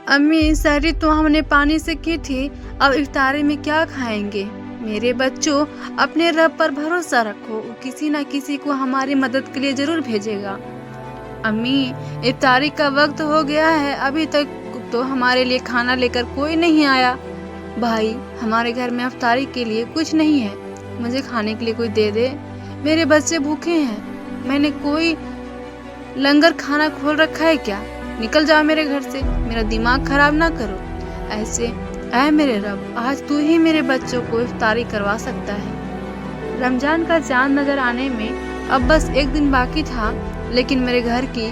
अम्मी, सहरी तो हमने पानी से की थी, अब इफ्तारी में क्या खाएंगे? मेरे बच्चों, अपने रब पर भरोसा रखो, वो किसी न किसी को हमारी मदद के लिए जरूर भेजेगा। अम्मी, इफ्तारी का वक्त हो गया है, अभी तक तो हमारे लिए खाना लेकर कोई नहीं आया। भाई, हमारे घर में इफ्तारी के लिए कुछ नहीं है, मुझे खाने के लिए कोई दे दे। मेरे बच्चे भूखे हैं। मैंने कोई लंगर खाना खोल रखा है क्या? निकल जाओ मेरे घर से, मेरा दिमाग खराब ना करो। ऐसे ऐ मेरे रब, आज तू ही मेरे बच्चों को इफ्तारी करवा सकता है। रमजान का चांद नजर आने में अब बस एक दिन बाकी था, लेकिन मेरे घर की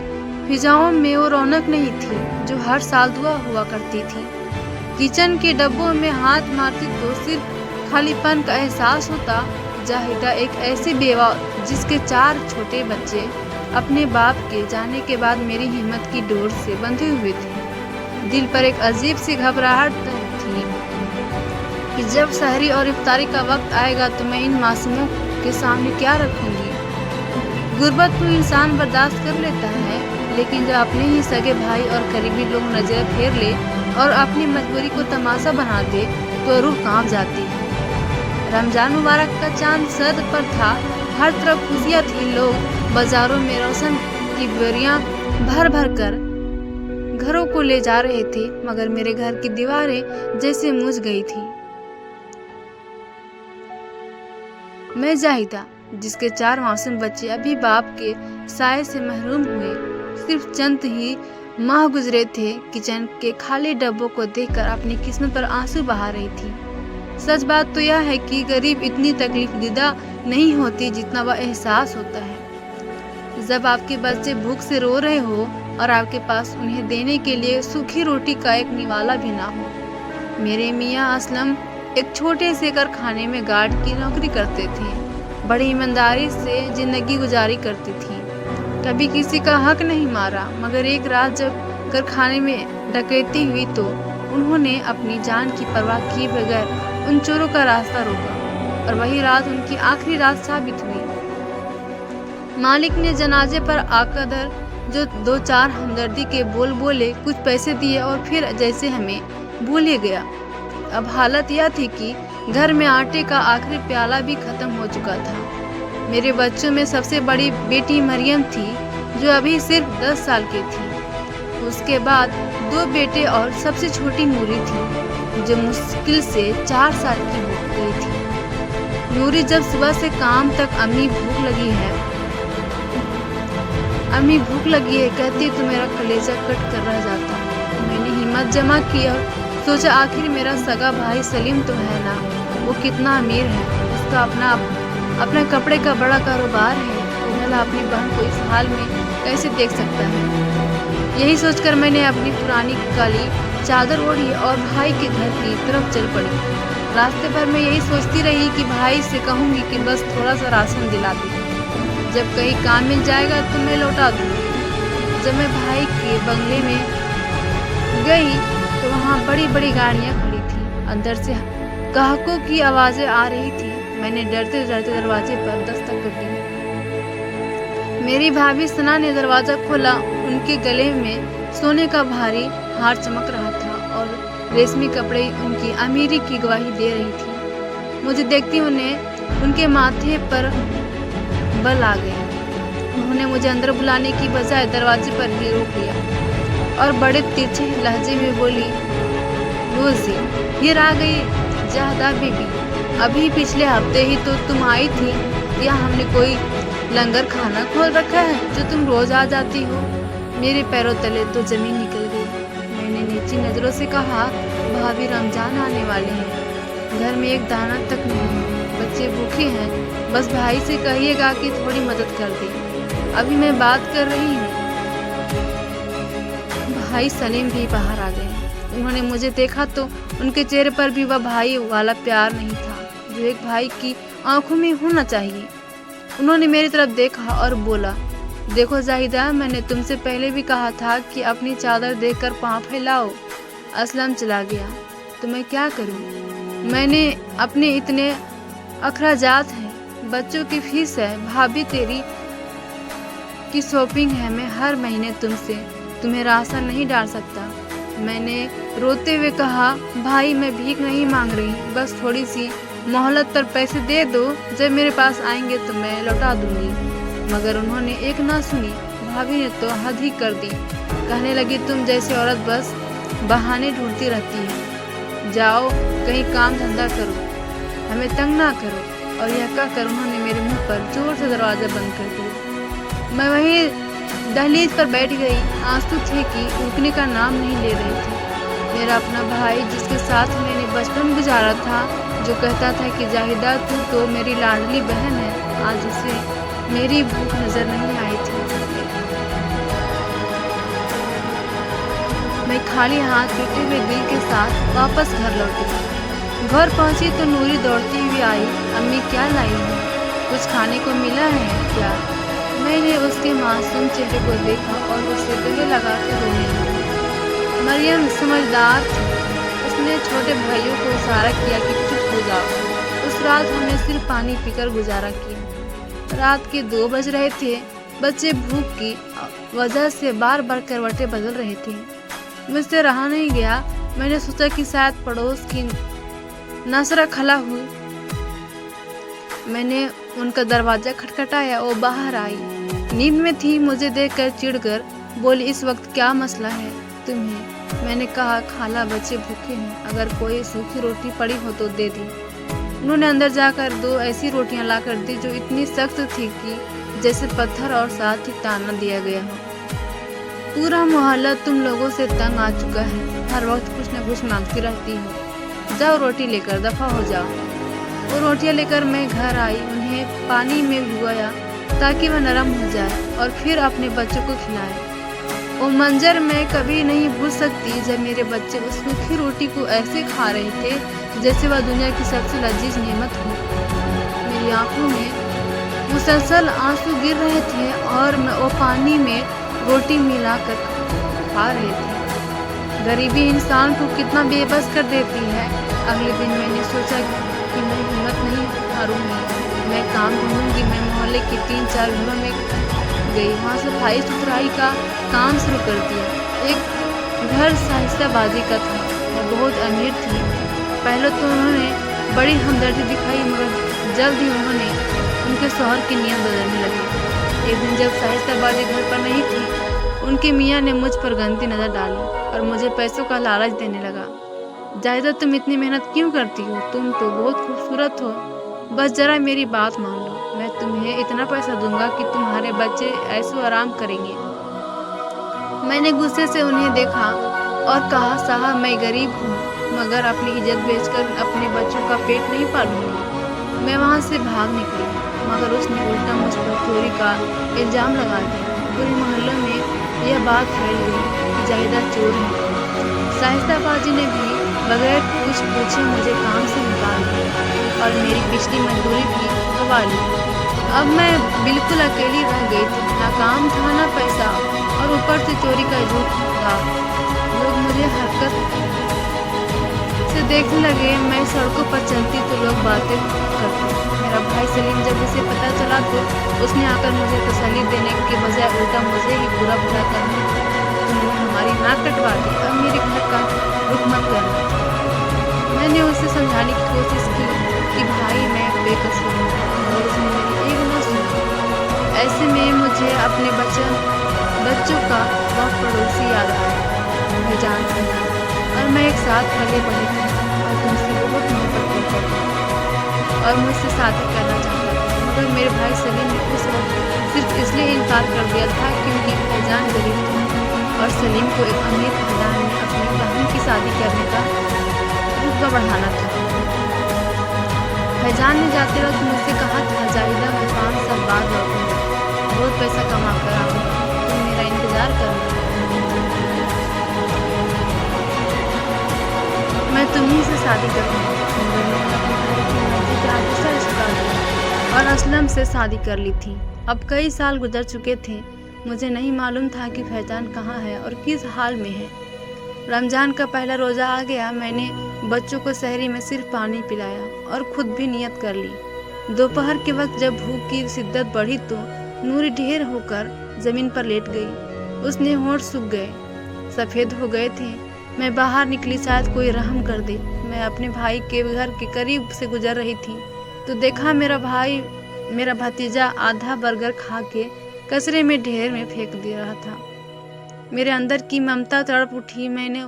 फिजाओं में वो रौनक नहीं थी जो हर साल दुआ हुआ करती थी। किचन के डब्बों में हाथ मारती तो सिर्फ खालीपन का एहसास होता। जाहिदा एक ऐसी बेवा जिसके 4 छोटे बच्चे अपने बाप के जाने के बाद मेरी हिम्मत की डोर से बंधे हुए थे। दिल पर एक अजीब सी घबराहट थी कि जब सहरी और इफ्तारी का वक्त आएगा तो मैं इन मासूमों के सामने क्या रखूंगी। गुर्बत तो इंसान बर्दाश्त कर लेता है, लेकिन जब अपने ही सगे भाई और करीबी लोग नजर फेर ले और अपनी मजबूरी को तमाशा बना दे तो रूह कांप जाती है। रमजान मुबारक का चांद सर पर था, हर तरफ खुशियां थी। लोग बाजारों में रोशन की बोरियां भर भर कर घरों को ले जा रहे थे, मगर मेरे घर की दीवारें जैसे मुझ गई थी। मैं जाहिदा, जिसके 4 मासूम बच्चे अभी बाप के साए से महरूम हुए, सिर्फ चंद ही माह गुजरे थे, किचन के खाली डब्बों को देखकर अपनी किस्मत पर आंसू बहा रही थी। सच बात तो यह है कि गरीब इतनी तकलीफ दीदा नहीं होती जितना वह एहसास होता है जब आपके बच्चे भूख से रो रहे हो और आपके पास उन्हें देने के लिए सूखी रोटी का एक निवाला भी ना हो। मेरे मियाँ असलम एक छोटे से कारखाने में गार्ड की नौकरी करते थे। बड़ी ईमानदारी से जिंदगी गुजारी करती थी, कभी किसी का हक नहीं मारा। मगर एक रात जब कारखाने में डकैती हुई तो उन्होंने अपनी जान की परवाह किए बगैर उन चोरों का रास्ता रोका, और वही रात उनकी आखिरी रात साबित हुई। मालिक ने जनाजे पर आकर जो 2-4 हमदर्दी के बोल बोले, कुछ पैसे दिए और फिर जैसे हमें भूल गया। अब हालत यह थी कि घर में आटे का आखिरी प्याला भी खत्म हो चुका था। मेरे बच्चों में सबसे बड़ी बेटी मरियम थी, जो अभी सिर्फ 10 साल की थी। उसके बाद 2 बेटे और सबसे छोटी नूरी थी, जो मुश्किल से 4 साल की हो गई थी। नूरी जब सुबह से काम तक अम्मी भूख लगी है कहती तो मेरा कलेजा कट कर रह जाता। मैंने हिम्मत जमा की और सोचा आखिर मेरा सगा भाई सलीम तो है ना, वो कितना अमीर है, उसका अपना कपड़े का बड़ा कारोबार है, वो भला अपनी बहन को इस हाल में कैसे देख सकता है। यही सोचकर मैंने अपनी पुरानी काली चादर ओढ़ी और भाई के घर की तरफ चल पड़ी। रास्ते पर मैं यही सोचती रही कि भाई से कहूँगी कि बस थोड़ा सा राशन दिला दे, जब कहीं काम मिल जाएगा तो मैं लौटा दूँगी। जब मैं भाई के बंगले में गई तो वहाँ बड़ी बड़ी गाड़ियाँ खड़ी थी, अंदर से ग्राहकों की आवाज़ें आ रही थी। मैंने डरते डरते दरवाजे पर दस्तक कर दी। मेरी भाभी सना ने दरवाज़ा खोला। उनके गले में सोने का भारी हार चमक रहा था और रेशमी कपड़े उनकी अमीरी की गवाही दे रही थी। मुझे देखती उनके माथे पर बल आ गए। उन्होंने मुझे अंदर बुलाने की बजाय दरवाजे पर ही रोक लिया और बड़े तिरछे लहजे में बोली, रोजी, ये आ गई जाहदा बीबी। अभी पिछले हफ्ते ही तो तुम आई थी, या हमने कोई लंगर खाना खोल रखा है जो तुम रोज आ जाती हो। मेरे पैरों तले तो जमीन निकल गई। मैंने नीची नजरों से कहा, भाभी, रमजान आने वाले हैं, घर में एक दाना तक नहीं, बच्चे भूखे हैं, बस भाई से कहिएगा कि थोड़ी मदद कर दे, अभी मैं बात कर रही हूँ। भाई सलीम भी बाहर आ गए। उन्होंने मुझे देखा तो उनके चेहरे पर भी वह भाई वाला प्यार नहीं था जो एक भाई की आंखों में होना चाहिए। उन्होंने मेरी तरफ देखा और बोला, देखो जाहिदा, मैंने तुमसे पहले भी कहा था कि अपनी चादर देखकर पाँव फैलाओ। असलम चला गया तो मैं क्या करूं? मैंने अपने इतने अखराजात हैं, बच्चों की फीस है, भाभी तेरी की शॉपिंग है, मैं हर महीने तुम्हें राशन नहीं डाल सकता। मैंने रोते हुए कहा, भाई मैं भीख नहीं मांग रही, बस थोड़ी सी मोहलत पर पैसे दे दो, जब मेरे पास आएंगे तो मैं लौटा दूंगी। मगर उन्होंने एक ना सुनी। भाभी ने तो हद ही कर दी। कहने लगी, तुम जैसी औरत बस बहाने ढूंढती रहती है, जाओ कहीं काम धंधा करो, हमें तंग ना करो। और यह कहकर उन्होंने मेरे मुंह पर जोर से दरवाज़ा बंद कर दिया। मैं वहीं दहलीज पर बैठ गई। आंसू थे कि रुकने का नाम नहीं ले रहे थे। मेरा अपना भाई, जिसके साथ मैंने बचपन गुजारा था, जो कहता था कि जाहिदा तू तो मेरी लाडली बहन है, आज उसे मेरी भूख नजर नहीं आई थी। मैं खाली हाथ टूटे हुए दिल के साथ वापस घर लौटी। घर पहुंची तो नूरी दौड़ती हुई आई, अम्मी क्या लाई है, कुछ खाने को मिला है क्या? मैंने उसके मासूम चेहरे को देखा और उसे गले लगाकर रोने लगी। मरियम समझदार थी, उसने छोटे भाइयों को इशारा किया कि चुप हो जाओ। उस रात हमने सिर्फ पानी पीकर गुजारा किया। रात के 2 बज रहे थे। बच्चे भूख की वजह से बार बार करवटें बदल रहे थे। मुझसे रहा नहीं गया। मैंने सोचा कि शायद पड़ोस की नसरा खला हुई। मैंने उनका दरवाजा खटखटाया, वो बाहर आई। नींद में थी। मुझे देखकर चिढ़कर बोली, इस वक्त क्या मसला है तुम्हें? मैंने कहा, खाला बच्चे भूखे हैं, अगर कोई सूखी रोटी पड़ी हो तो दे दी। उन्होंने अंदर जाकर 2 ऐसी रोटियां लाकर दी जो इतनी सख्त थी कि जैसे पत्थर, और साथ ही ताना दिया गया हो। पूरा मोहल्ला तुम लोगों से तंग आ चुका है, हर वक्त कुछ न कुछ मांगती रहती हो, जाओ रोटी लेकर दफा हो जाओ। वो रोटियां लेकर मैं घर आई, उन्हें पानी में भिगोया ताकि वह नरम हो जाए और फिर अपने बच्चों को खिलाए। वो मंजर मैं कभी नहीं भूल सकती, जब मेरे बच्चे उस सूखी रोटी को ऐसे खा रहे थे जैसे वह दुनिया की सबसे लजीज नेमत हो। मेरी आंखों में मुसलसल आंसू गिर रहे थे और वो पानी में रोटी मिलाकर खा रहे थे। गरीबी इंसान को कितना बेबस कर देती है। अगले दिन मैंने सोचा कि मैं हिम्मत नहीं हारूंगी, मैं काम ढूंढूंगी। मैं मोहल्ले के 3-4 घरों में गई, वहाँ सफाई सुथराई का काम शुरू कर दिया। एक घर साहिस्ताबाजी का था, वह बहुत अमीर थी। पहले तो उन्होंने बड़ी हमदर्दी दिखाई, मगर जल्द ही उन्होंने उनके शौहर की नीयत बदलने लगी। एक दिन जब साहिस्ताबाजी घर पर नहीं थी, उनके मियाँ ने मुझ पर गंदी नज़र डाली और मुझे पैसों का लालच देने लगा। जाहिदा, तुम इतनी मेहनत क्यों करती हो? तुम तो बहुत खूबसूरत हो, बस जरा मेरी बात मान लो। मैं तुम्हें इतना पैसा दूंगा कि तुम्हारे बच्चे ऐसो आराम करेंगे। मैंने गुस्से से उन्हें देखा और कहा, साहब मैं गरीब हूँ, मगर अपनी इज्जत बेचकर अपने बच्चों का पेट नहीं पालूंगी। मैं वहाँ से भाग निकली, मगर उसने उल्टा मुझ पर चोरी का इल्ज़ाम लगा दिया। पूरे मोहल्ले में यह बात फैल गई कि जाहिदा चोर है। साहिस्ताबाजी ने भी बगैर कुछ पूछे मुझे काम से निकाल दिया और मेरी पिछली मजदूरी भी गवा ली। अब मैं बिल्कुल अकेली रह गई थी, ना काम था ना पैसा, और ऊपर से चोरी का झूठ था। लोग मुझे हरकत से देखने लगे। मैं सड़कों पर चलती तो लोग बातें करते। मेरा भाई सलीम जब उसे पता चला तो उसने आकर मुझे तसल्ली देने के बजाय उल्टा मुझे ही बुरा भला करने लगा। तुमने हमारी नाक कटवा दी, अब मेरे घर का रुख मत करना। मैंने उसे समझाने की कोशिश की कि भाई मैं बेकसूर हूँ, और उसने मेरी एक न सुनी। ऐसे में मुझे अपने बच्चों का वह पड़ोसी याद आया, मैं जानती हूँ, और मैं एक साथ पले बड़े थे और तुमसे बहुत मोहब्बत करता था और मुझसे शादी करना चाहता था। मगर मेरे भाई सलीम ने उस वक्त सिर्फ इसलिए इनकार कर दिया था क्योंकि फैजान गरीब था और सलीम को एक अमीर खानदान में अपनी बहन की शादी करने का रुतबा बढ़ाना था। फैजान ने जाते वक्त मुझसे कहा था, जाहिदा मैं 5 साल बाद लौटूंगा, बहुत पैसा कमा कर आऊँगा, तुम मेरा इंतज़ार करना, मैं तुम्ही से शादी करूँगा। और असलम से शादी कर ली थी। अब कई साल गुजर चुके थे। मुझे नहीं मालूम था कि फैजान कहाँ है और किस हाल में है। रमज़ान का पहला रोज़ा आ गया। मैंने बच्चों को सहरी में सिर्फ पानी पिलाया और खुद भी नियत कर ली। दोपहर के वक्त जब भूख की शिद्दत बढ़ी तो नूरी ढेर होकर ज़मीन पर लेट गई। उसने होंठ सूख गए, सफ़ेद हो गए थे। मैं बाहर निकली, शायद कोई रहम कर दे। मैं अपने भाई के घर के करीब से गुजर रही थी तो देखा मेरा भतीजा आधा बर्गर खा के कचरे में ढेर में फेंक दे रहा था। मेरे अंदर की ममता तड़प उठी। मैंने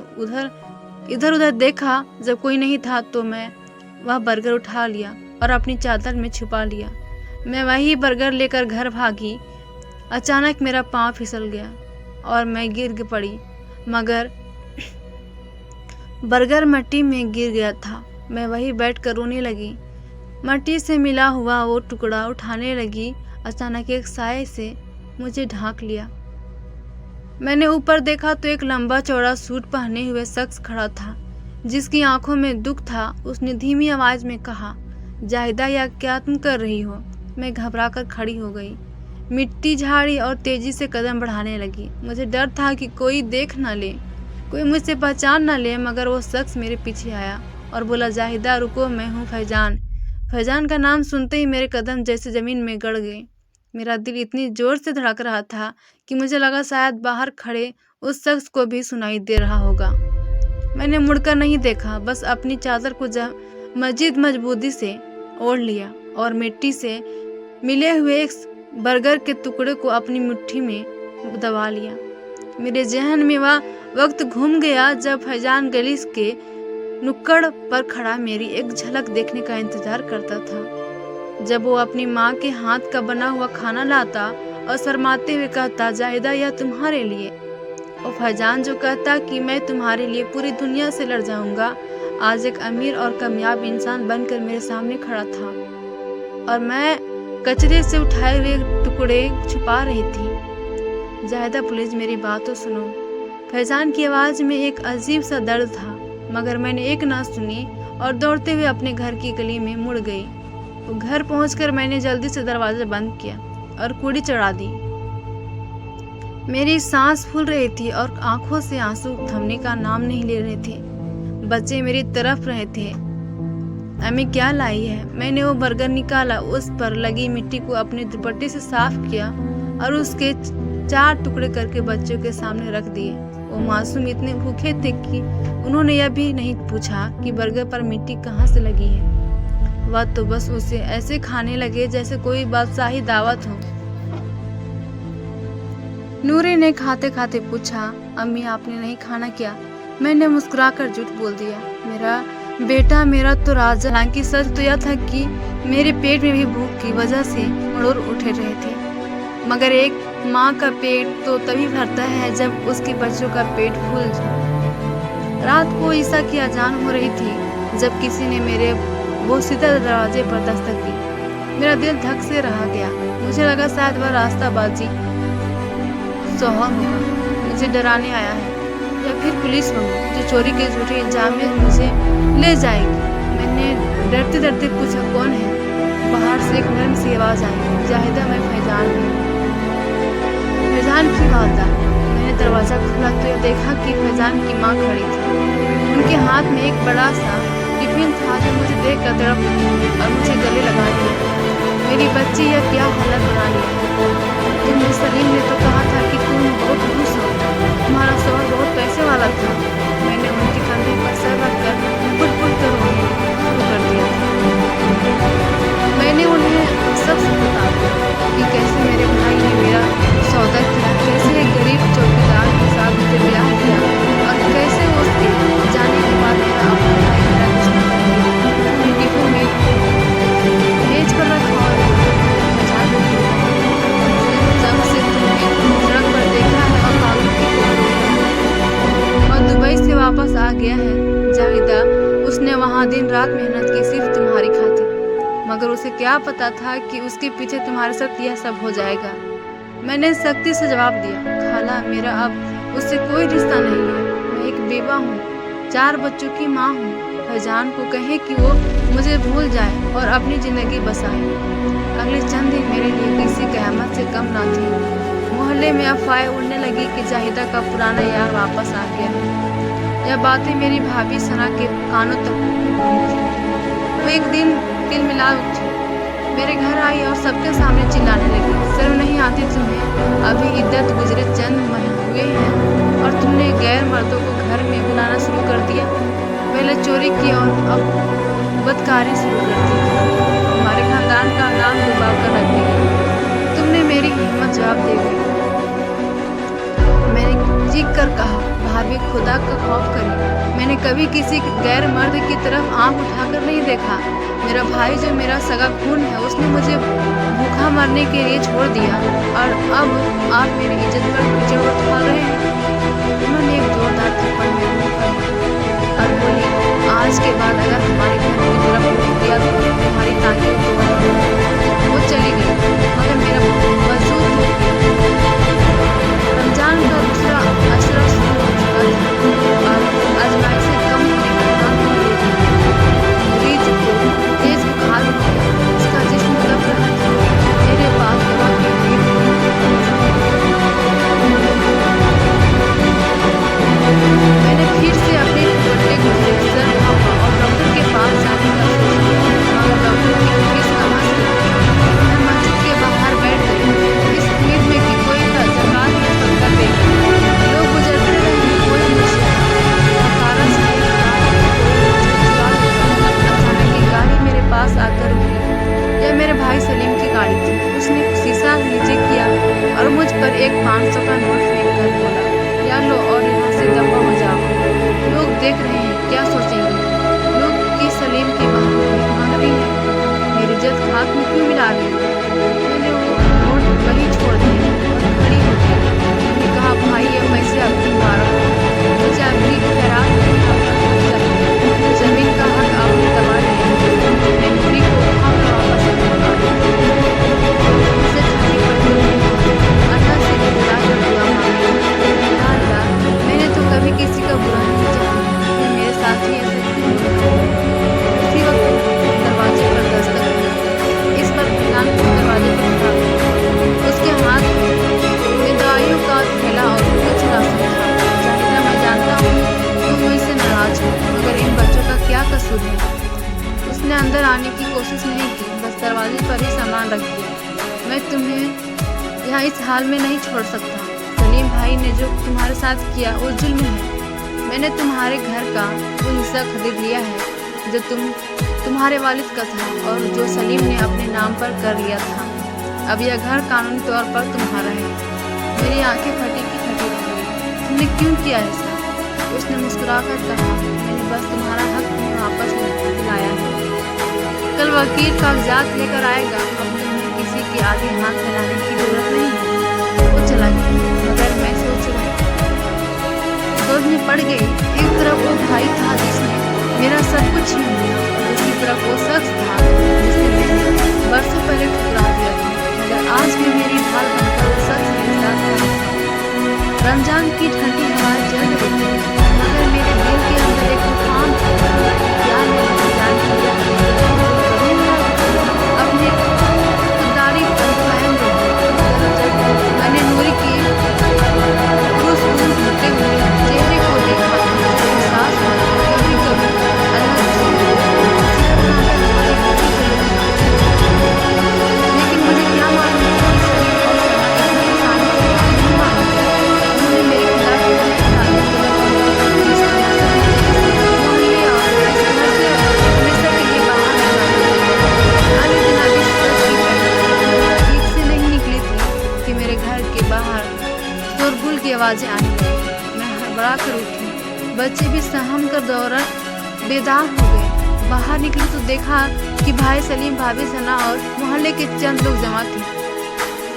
इधर उधर देखा, जब कोई नहीं था तो मैं वह बर्गर उठा लिया और अपनी चादर में छुपा लिया। मैं वही बर्गर लेकर घर भागी। अचानक मेरा पाँव फिसल गया और मैं गिर पड़ी, मगर बर्गर मिट्टी में गिर गया था। मैं वहीं बैठकर रोने लगी। मिट्टी से मिला हुआ वो टुकड़ा उठाने लगी। अचानक एक साए से मुझे ढांक लिया। मैंने ऊपर देखा तो एक लंबा चौड़ा सूट पहने हुए शख्स खड़ा था, जिसकी आंखों में दुख था। उसने धीमी आवाज में कहा, जाहिदा, या क्या तुम कर रही हो? मैं घबरा कर खड़ी हो गई, मिट्टी झाड़ी और तेजी से कदम बढ़ाने लगी। मुझे डर था कि कोई देख न ले, कोई मुझसे पहचान न ले, मगर वो शख्स मेरे पीछे आया और बोला, जाहिदा रुको, मैं हूँ फैजान। फैजान का नाम सुनते ही मेरे कदम जैसे जमीन में गड़ गए। मेरा दिल इतनी जोर से धड़क रहा था कि मुझे लगा शायद बाहर खड़े उस शख्स को भी सुनाई दे रहा होगा। मैंने मुड़कर नहीं देखा, बस अपनी चादर को मजीद मजबूती से ओढ़ लिया और मिट्टी से मिले हुए एक बर्गर के टुकड़े को अपनी मुट्ठी में दबा लिया। मेरे जहन में वह वक्त घूम गया जब फैजान गली के नुक्कड़ पर खड़ा मेरी एक झलक देखने का इंतजार करता था। जब वो अपनी माँ के हाथ का बना हुआ खाना लाता और शर्माते हुए कहता, जाहिदा, यह तुम्हारे लिए। और फैजान जो कहता कि मैं तुम्हारे लिए पूरी दुनिया से लड़ जाऊंगा, आज एक अमीर और कामयाब इंसान बनकर मेरे सामने खड़ा था और मैं कचरे से उठाए हुए टुकड़े छुपा रही थी। जाहिदा, प्लीज मेरी बात तो सुनो। फैजान की आवाज में एक अजीब सा दर्द था, मगर मैंने एक ना सुनी और दौड़ते हुए अपने घर की गली में मुड़ गई। तो घर पहुंचकर मैंने जल्दी से दरवाजा बंद किया और कुंडी चढ़ा दी। मेरी सांस फूल रही थी और आंखों से आंसू थमने का नाम नहीं ले रहे थे। बच्चे मेरी तरफ रहे थे। अम्मी क्या लाई है? मैंने वो बर्गर निकाला, उस पर लगी मिट्टी को अपने दुपट्टे से साफ किया और उसके 4 टुकड़े करके बच्चों के सामने रख दिए। वो मासूम इतने भूखे थे कि उन्होंने यह भी नहीं पूछा कि बर्गर पर मिट्टी कहाँ से लगी है। वह तो बस उसे ऐसे खाने लगे जैसे कोई बादशाही दावत हो। नूरी ने खाते खाते पूछा, अम्मी आपने नहीं खाना क्या? मैंने मुस्कुराकर झूठ बोल दिया, मेरा बेटा मेरा तो राजा। हालांकि सच तो यह था कि मेरे पेट में भी भूख की वजह से मड़ोर उठे रहे थे, मगर एक माँ का पेट तो तभी भरता है जब उसके बच्चों का पेट फूल जाए। रात को ईसा की अजान हो रही थी जब किसी ने मेरे बोसीदा दरवाजे पर दस्तक दी। मेरा दिल धक से रह गया। मुझे लगा शायद वह रास्ताबाजी सोहम होगा, मुझे डराने आया है, या फिर पुलिस होगी जो चोरी के झूठे इल्जाम में मुझे ले जाएगी। मैंने डरते डरते पूछा, कौन है? बाहर से एक नरम सी आवाज आई, जाहिदा, मैं फैजान हूँ। फैजान की वालदा। मैंने दरवाजा खोला तो देखा कि फैजान की माँ खड़ी थी। उनके हाथ में एक बड़ा सा टिफिन था जो मुझे देख कर तड़प उठी और मुझे गले लगा दिया। मेरी बच्ची यह क्या हालत बना ली? तुमने सलीम ने तो कहा था कि तुम बहुत खुश हो, तुम्हारा शौहर बहुत पैसे वाला था। मैंने उनके कंधे पर सर रखकर बुट कर रोना शुरू कर दिया। मैंने उन्हें सब बता दिया कि कैसे मेरे भाई ने मेरा सौदा किया, कैसे एक गरीब चौकीदार के साथ मुझे ब्याह किया और कैसे उसके जाने के बाद मेरा अपना भाई मेरा दुश्मन टिफिन में मेज पर रखा और जब से तुमने सड़क पर देखा है और कागज की और दुबई से वापस आ गया है जाहिदा, उसने वहाँ दिन रात मेहनत की सिर्फ तुम्हारी खातिर, मगर उसे क्या पता था कि उसके पीछे तुम्हारे साथ यह सब हो जाएगा। मैंने सख्ती से जवाब दिया, खाला, मेरा अब उससे कोई रिश्ता नहीं है। मैं एक बेवा हूँ, 4 बच्चों की माँ हूँ। फैजान को कहे कि वो मुझे भूल जाए और अपनी जिंदगी बसाए। अगले चंद दिन मेरे लिए किसी क़यामत से कम ना थे। मोहल्ले में अफवाहें उड़ने लगी कि जाहिदा का पुराना यार वापस आ गया है। यह बातें मेरी भाभी सना के कानों तक पहुंची। वो एक दिन दिल मिला उठी, मेरे घर आई और सबके सामने चिल्लाने लगी, शर्म नहीं आती तुम्हें? अभी इद्दत गुजरे चंद महीने हुए हैं और तुमने गैर मर्दों को घर में बुलाना बलात्कारी शुरू कर दी थी। हमारे खानदान का नाम डुबा कर रख दिया। तुमने मेरी हिम्मत जवाब दे गई। मैंने चीख कर कहा, भाभी खुदा का खौफ करें, मैंने कभी किसी गैर मर्द की तरफ आंख उठाकर नहीं देखा। मेरा भाई जो मेरा सगा खून है उसने मुझे भूखा मरने के लिए छोड़ दिया और अब आप मेरी इज्जत पर कीचड़ उठा रहे हैं। उन्होंने एक जोरदार थप्पड़ मेरे मुंह पर मारा और बोली, आज के बाद अगर हमारे घर की तरफ मुड़ दिया तो तुम्हारी टांगें तोड़ दूंगी। वो चली गई मगर मेरा वजूद टूट गया। रमजान का दूसरा अशरा शुरू हो चुका था और आजमाइशें कम होने का नाम नहीं ले रही थी। मरीज को तेज बुखार हो गया, उसका जिस्म दब रहा था। मेरे पास दवा की भीड़ मैंने फिर से अपने दुपट्टे को सर भापा और डॉक्टर के पास जाने का सोचा, मगर डॉक्टर की फीस कहाँ से होगी। मैं मस्जिद के बाहर बैठ गई, इस उम्मीद में कि कोई ज़कात या सदका देगा। लोग गुजरते रहे, कोई मुझसे हकारा साहिब का अचानक एक गाड़ी मेरे पास आकर रुकी। यह मेरे भाई सलीम की गाड़ी थी। उसने शीशा नीचे किया और मुझ पर एक 500 का नोट फेंक कर बोला, या लो और यहाँ से दफा हो जाओ। लोग देख रहे हैं, क्या सोचेंगे लोग कि सलीम की बहन भीख मांग रही है, मेरी इज्जत खाक में क्यों मिला रही है। मैंने वो नोट वहीं छोड़ दिया और खड़ी हो गई। मैंने कहा, भाई ये पैसे आपकी मुबारक हो, मुझे आपकी खैरात नहीं चाहिए। जमीन का हक आपने दबा लिया। मैं नूरी को उठाकर वापस लौटा दी। उसे छाती पर अल्लाह से बुलाकर दुआ मांगी, या अल्लाह, मैंने तो कभी किसी का बुरा नहीं चाहा, फिर मेरे साथ ही ऐसे क्यों हुआ। उसी वक्त दरवाजे पर दस्तक हुई। इस पर फैलान दरवाजे पर खड़ा था। उसके हाथ में दवाइयों का थैला और कुछ राशन था। जाहिदा, मैं जानता हूँ तुम मुझसे नाराज हो, मगर इन बच्चों का क्या कसूर है। उसने अंदर आने की कोशिश नहीं की, बस दरवाजे पर ही सामान रख दिया। मैं तुम्हें यहाँ इस हाल में नहीं छोड़ सकता। सलीम भाई ने जो तुम्हारे साथ किया वो जुल्म है। मैंने तुम्हारे घर का वो हिस्सा खरीद लिया है जो तुम्हारे वालिद का था और जो सलीम ने अपने नाम पर कर लिया था। अब यह घर कानूनी तौर पर तुम्हारा है। मेरी आंखें फटी की फटी रह गई। तुमने क्यों किया ऐसा? उसने मुस्कुराकर कहा, मैंने बस तुम्हारा हक तुम्हें वापस दिलाया है। कल वकील कागजात लेकर आएगा, अब तुम्हें किसी के आगे हाथ फैलाने की जरूरत नहीं है। वो चला गया, मगर मैं सोच में पड़ गई। एक तरफ वो भाई था जिसने मेरा सब कुछ छीन लिया, दूसरी तरफ वो शख्स था जिसने मुझे बरसों पहले ठुकरा दिया था, मगर आज भी मेरी ढाल बनकर वो शख्स मेरे साथ खड़ा था। रमजान की ठंडी हवाएं चल रही थी, मगर मेरे दिल के अंदर एक तूफान था। क्या मैंने जान लिया अपने खुददारी पर कायम रही। जब मैंने नूरी की क्रूस होते हुए चेहरे को देखा, मुझे एहसास हुआ कभी कभी अल्लाह लेकिन मुझे क्या मालूम उन्होंने मेरे खिलाफ मेरे घर के बाहर शोरगुल की आवाजें आने लगी। मैं हड़बड़ा कर उठी। बच्चे भी सहम कर दौड़कर बेदार हो गए। बाहर निकली तो देखा कि भाई सलीम, भाभी सना और मोहल्ले के चंद लोग जमा थे।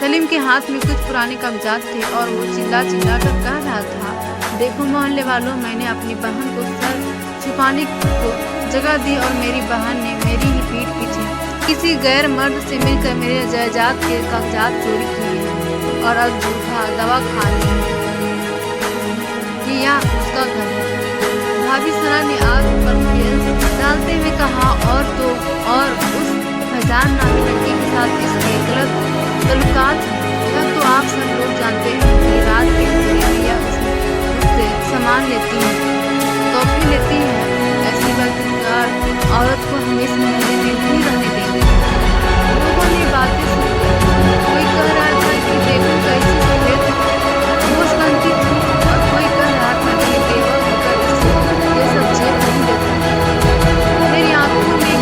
सलीम के हाथ में कुछ पुराने कागजात थे और वो चिल्ला चिल्ला कर कह रहा था, देखो मोहल्ले वालों, मैंने अपनी बहन को सर छुपाने को जगह दी और मेरी बहन ने मेरी ही पीठ पीछे किसी गैर मर्द से मिलकर मेरे जायदाद के कागजात चोरी किए हैं और अब झूठा दवा खा रही है कि यह उसका घर है। भाभी सना ने आग पर तेल डालते हुए कहा, और तो और उस फैजान नामी लड़की के साथ इसके गलत तल्लुकात हैं। तो आप सब लोग जानते हैं कि रात के अंधेरे उससे सामान लेती है, कॉफी लेती है। ऐसी बदकार औरत को हम इस मोहल्ले में नहीं रहने देंगे। लोगों ने बातें सुनी। कोई कह रहा था कि देखो कैसी सफेद होश बनती थी और कोई कह रहा था कि बेवा होकर ये सब जेब नहीं देता। मेरी आंखों में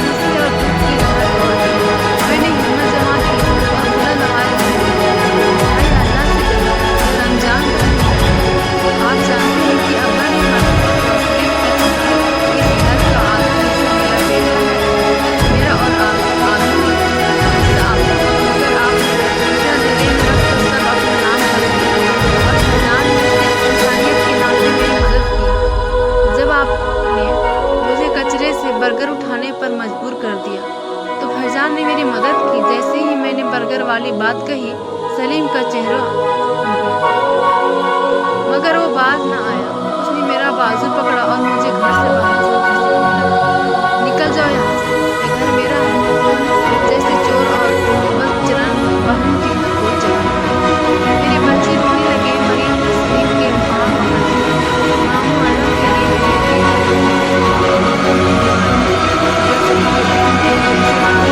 परगर वाली बात कही, सलीम का चेहरा हो गया, मगर वो बाज न आया। उसने मेरा बाजू पकड़ा और मुझे घर से बाहर से घसीटने लगा। निकल जाओ यहाँ से, ये घर मेरा है। तुम जैसे चोर और बदचलन बहन की कोई जगह नहीं। मेरे बच्चे रोने लगे। मरियम ने सलीम के पाँव पकड़ लिए। मामू अल्लाह के लिए उसी वक्त एक काली गली के मोड़ पर गाड़ी में फैजान के साथ पुलिस वाले और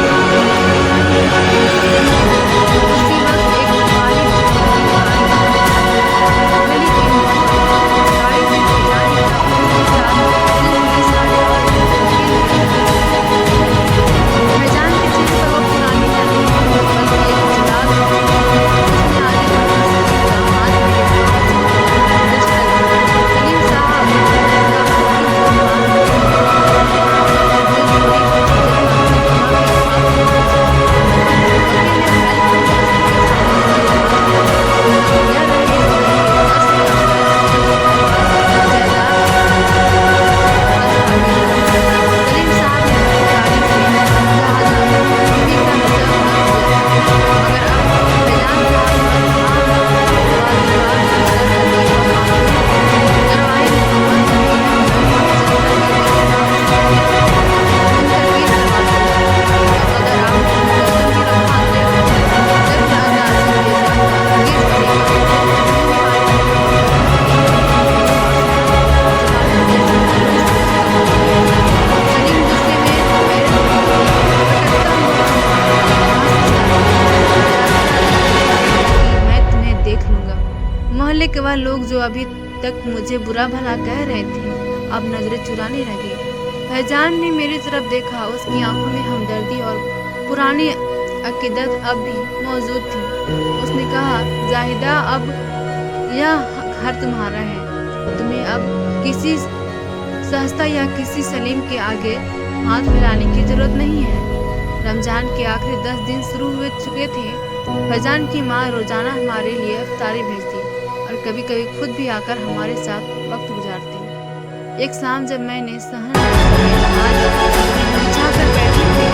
फैजान के चेहरे पर वो पुरानी नहीं बल्कि एक चिराग था। उसने आगे बढ़कर दामाद के सलीम साहब मोहल्ले के वह लोग जो अभी तक मुझे बुरा भला कह रहे थे अब नजरें चुराने लगे। फैजान ने मेरी तरफ देखा। उसकी आंखों में हमदर्दी और पुरानी अकीदत अब भी मौजूद थी। उसने कहा, जाहिदा, अब यह घर तुम्हारा है। तुम्हें अब किसी सहस्ता या किसी सलीम के आगे हाथ फैलाने की जरूरत नहीं है। रमजान के आखिरी 10 दिन शुरू हुए चुके थे। फैजान की माँ रोजाना हमारे लिए इफ्तारी भेजती और कभी कभी खुद भी आकर हमारे साथ वक्त गुजारती। एक शाम जब मैंने सहन बिछाकर बैठी थी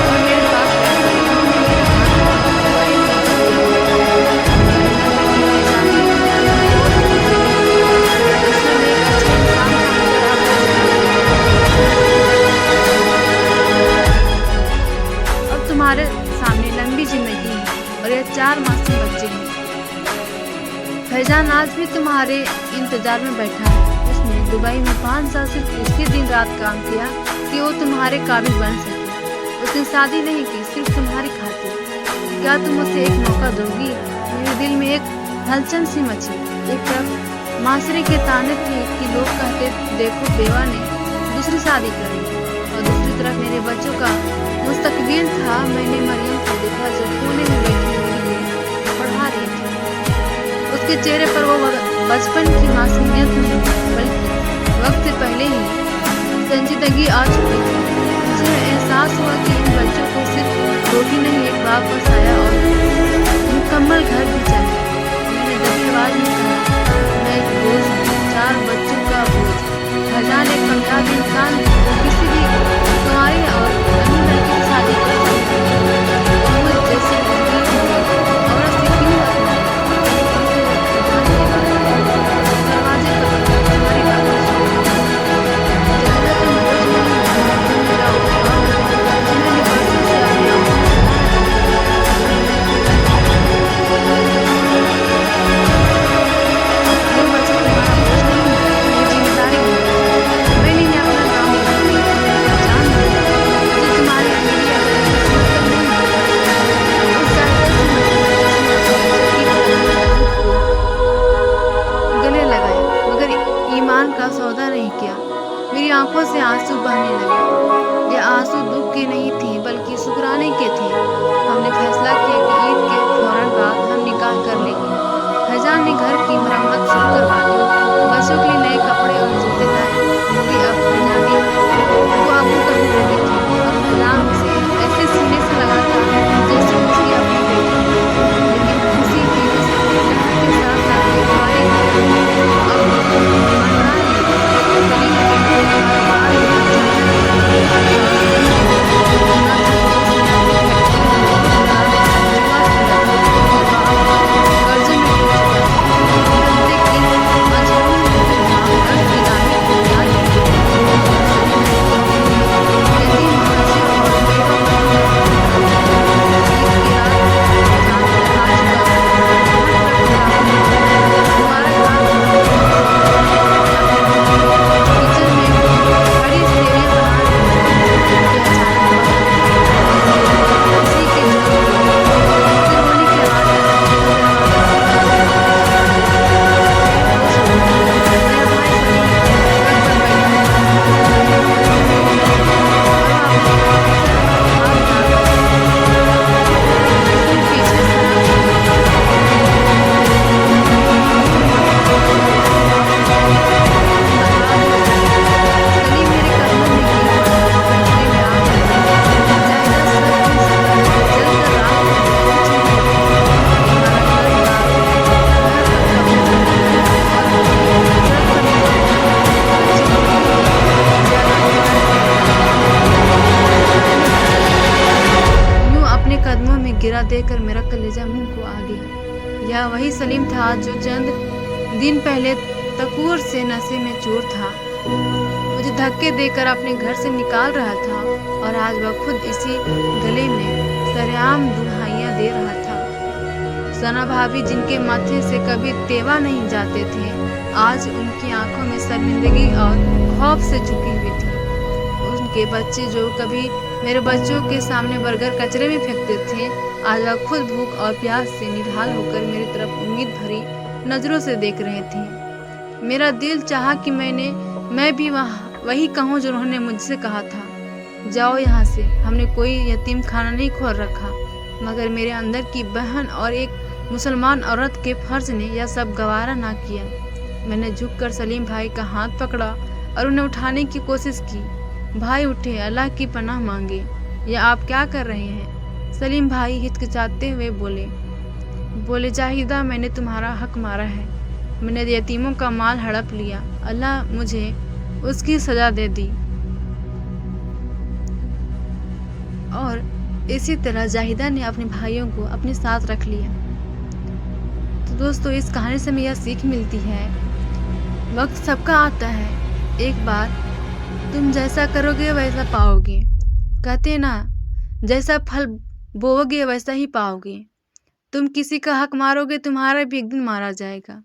और मेरे पास अब तुम्हारे सामने लंबी जिंदगी है और यह 4 मासूम बच्चे हैं। फैजान आज भी तुम्हारे इंतजार में बैठा है। उसने दुबई में 5 साल से इसलिए दिन रात काम किया कि वो तुम्हारे काबिल बन सके। उसने शादी नहीं की सिर्फ तुम्हारी खातिर। क्या तुम उसे एक मौका दोगी? मेरे दिल में एक हलचल सी मची। एक तरफ माशरे के ताने थे कि लोग कहते देखो बेवा ने दूसरी शादी कर ली, और दूसरी तरफ मेरे बच्चों का मुस्तकबिल था। मैंने मरियम को देखा जो कोने में बैठी हुई पढ़ा रही थी। उसके चेहरे पर वो बचपन की मासूमियत नहीं बल्कि वक्त से पहले ही संजीदगी आ चुकी थी। मुझे एहसास हुआ कि इन बच्चों को सिर्फ रोटी नहीं, एक बाप का साया और मुकम्मल घर भी चाहिए। मैंने दबी आवाज में कहा, मैं एक बोझ हूँ, 4 बच्चों का बोझ। फैजान एक पंजाबी इंसान है जो किसी भी कुंवारी और अमीर लड़की की शादी कर सकता है। मुझ जैसे औरत से क्यों रखना है? दरवाजे पर तुम्हारी बात का सौदा नहीं किया। मेरी आंखों से आंसू बहने लगे। ये आंसू दुख के नहीं थे बल्कि शुक्राने के थे। हमने फैसला किया कि ईद के फौरन बाद हम निकाह कर लेंगे। फैजान ने घर की मरम्मत शुरू करवा दी। बच्चों के लिए नए कपड़े और जूते लाए। मूवी अब पंजाबी वो अबू कभी लगी थी और फैजान उसे ऐसे सीने से लगा था जैसे उसकी अपनी बेटी। लेकिन खुशी की इस लहर के साथ साथ हमारे अब देखकर मेरा कलेजा मुंह को आ गया। यह वही सलीम था जो चंद दिन पहले तकूर से नशे में चूर था, मुझे धक्के देकर अपने घर से निकाल रहा था और आज वह खुद इसी गले में सरेआम दुहाइयां दे रहा था। सना भाभी जिनके माथे से कभी तेवा नहीं जाते थे, आज उनकी आंखों में शर्मिंदगी और खौफ से झुकी हुई थी। उनके बच्चे जो कभी मेरे बच्चों के सामने बर्गर कचरे में फेंकते थे, आज वह खुद भूख और प्यास से निढाल होकर मेरी तरफ उम्मीद भरी नजरों से देख रहे थे। मेरा दिल चाहा कि मैं भी वही कहूँ जो उन्होंने मुझसे कहा था, जाओ यहाँ से, हमने कोई यतीम खाना नहीं खोल रखा। मगर मेरे अंदर की बहन और एक मुसलमान औरत के फर्ज ने यह सब गवारा ना किया। मैंने झुककर सलीम भाई का हाथ पकड़ा और उन्हें उठाने की कोशिश की। भाई उठे, अल्लाह की पनाह मांगे। यह आप क्या कर रहे हैं? सलीम भाई हिचकिचाते हुए बोले जाहिदा, मैंने तुम्हारा हक मारा है, मैंने यतीमों का माल हड़प लिया, अल्लाह मुझे उसकी सजा दे दी। और इसी तरह जाहिदा ने अपने भाइयों को अपने साथ रख लिया। तो दोस्तों, इस कहानी से हमें यह सीख मिलती है, वक्त सबका आता है, एक बार तुम जैसा करोगे वैसा पाओगे। कहते ना, जैसा फल बोओगे वैसा ही पाओगे। तुम किसी का हक मारोगे, तुम्हारा भी एक दिन मारा जाएगा।